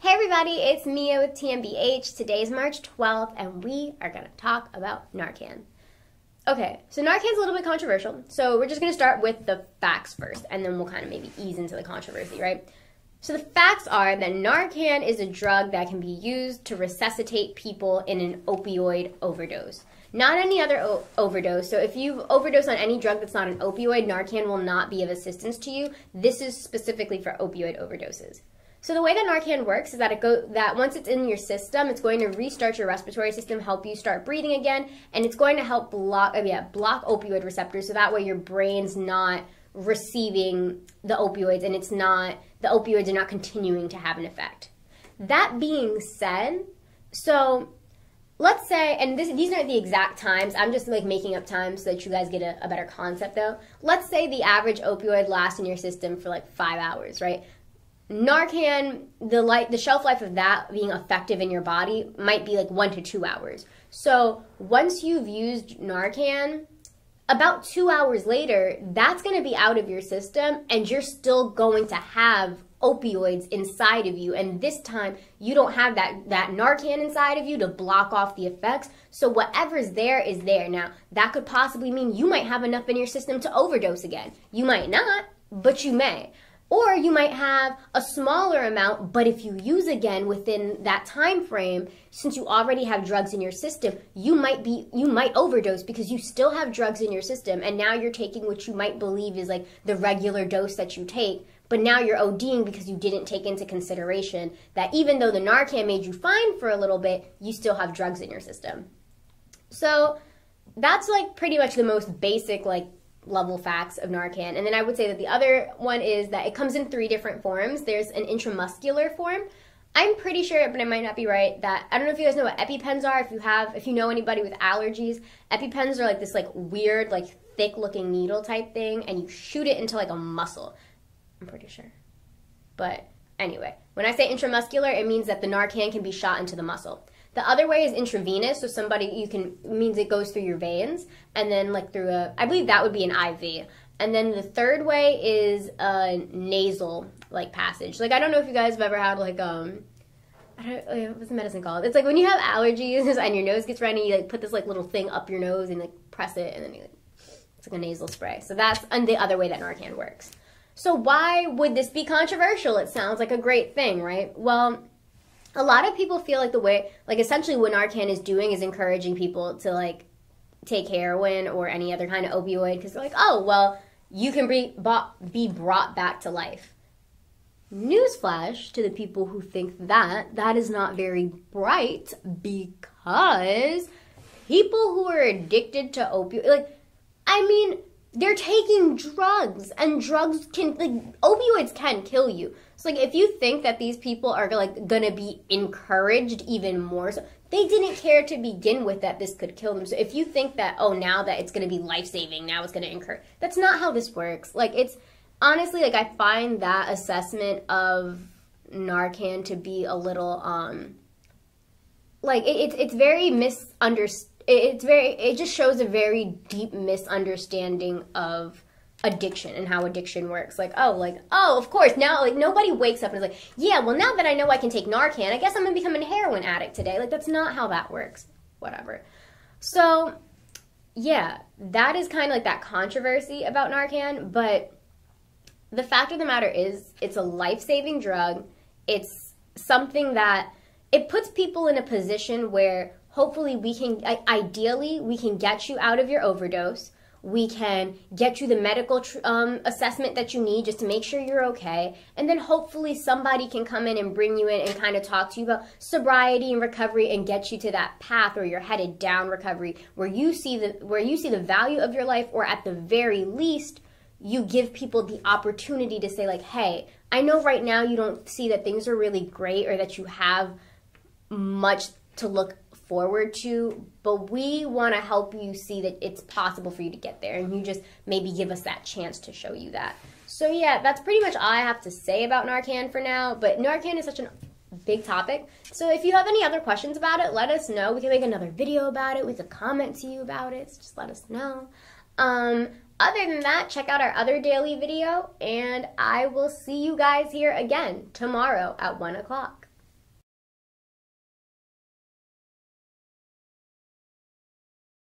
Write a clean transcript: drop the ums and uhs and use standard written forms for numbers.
Hey everybody, it's Mia with TMBH. Today's March 12th and we are going to talk about Narcan. Okay, so Narcan's a little bit controversial, so we're just going to start with the facts first and then we'll kind of maybe ease into the controversy, right? So the facts are that Narcan is a drug that can be used to resuscitate people in an opioid overdose. Not any other overdose. So if you've overdosed on any drug that's not an opioid, Narcan will not be of assistance to you. This is specifically for opioid overdoses. So the way that Narcan works is that once it's in your system, it's going to restart your respiratory system, help you start breathing again, and it's going to help block opioid receptors, so that way your brain's not receiving the opioids and the opioids are not continuing to have an effect. That being said, so let's say, and these aren't the exact times, I'm just like making up times so that you guys get a better concept though. Let's say the average opioid lasts in your system for like 5 hours, right? Narcan, the shelf life of that being effective in your body might be like 1 to 2 hours. So once you've used Narcan, about 2 hours later, that's going to be out of your system and you're still going to have opioids inside of you. And this time, you don't have that Narcan inside of you to block off the effects. So whatever's there is there. Now, that could possibly mean you might have enough in your system to overdose again. You might not, but you may. Or you might have a smaller amount, but if you use again within that time frame, since you already have drugs in your system, you might overdose because you still have drugs in your system, and now you're taking what you might believe is like the regular dose that you take, but now you're ODing because you didn't take into consideration that even though the Narcan made you fine for a little bit, you still have drugs in your system. So that's like pretty much the most basic level facts of Narcan. And then I would say that the other one is that it comes in 3 different forms. There's an intramuscular form. I'm pretty sure, but I might not be right, that I don't know if you guys know what EpiPens are. If you know anybody with allergies, EpiPens are like this weird thick looking needle type thing, and you shoot it into a muscle. I'm pretty sure. But anyway, when I say intramuscular, it means that the Narcan can be shot into the muscle. The other way is intravenous, so means it goes through your veins, and then I believe that would be an IV. And then the third way is a nasal passage. I don't know if you guys have ever had what's the medicine called? It's when you have allergies and your nose gets runny, you put this little thing up your nose and press it, and then it's like a nasal spray. So that's the other way that Narcan works. So why would this be controversial? It sounds like a great thing, right? Well, a lot of people feel the way, essentially what Narcan is doing is encouraging people to, take heroin or any other kind of opioid because they're oh, well, you can be brought back to life. Newsflash to the people who think that is not very bright, because people who are addicted to opioids, they're taking drugs, and drugs opioids can kill you. So if you think that these people are gonna be encouraged even more, so they didn't care to begin with that this could kill them. So if you think that, oh, now that it's gonna be life-saving, now it's gonna encourage, that's not how this works. It's honestly, I find that assessment of Narcan to be a little it's very misunderstood. It just shows a very deep misunderstanding of addiction and how addiction works. Oh, of course, now, nobody wakes up and is yeah, well, now that I know I can take Narcan, I guess I'm going to become a heroin addict today. That's not how that works. Whatever. So, yeah, that is kind of that controversy about Narcan, but the fact of the matter is it's a life-saving drug. It's something that, it puts people in a position where hopefully ideally, we can get you out of your overdose. We can get you the medical assessment that you need just to make sure you're okay. And then hopefully somebody can come in and bring you in and kind of talk to you about sobriety and recovery and get you to that path where you're headed down recovery, where you see the value of your life, or at the very least, you give people the opportunity to say hey, I know right now you don't see that things are really great or that you have much to look forward to, but we want to help you see that it's possible for you to get there, and you just maybe give us that chance to show you that. So yeah, that's pretty much all I have to say about Narcan for now, but Narcan is such a big topic, so if you have any other questions about it, let us know. We can make another video about it, we could comment to you about it, so just let us know. Other than that, check out our other daily video, and I will see you guys here again tomorrow at 1 o'clock.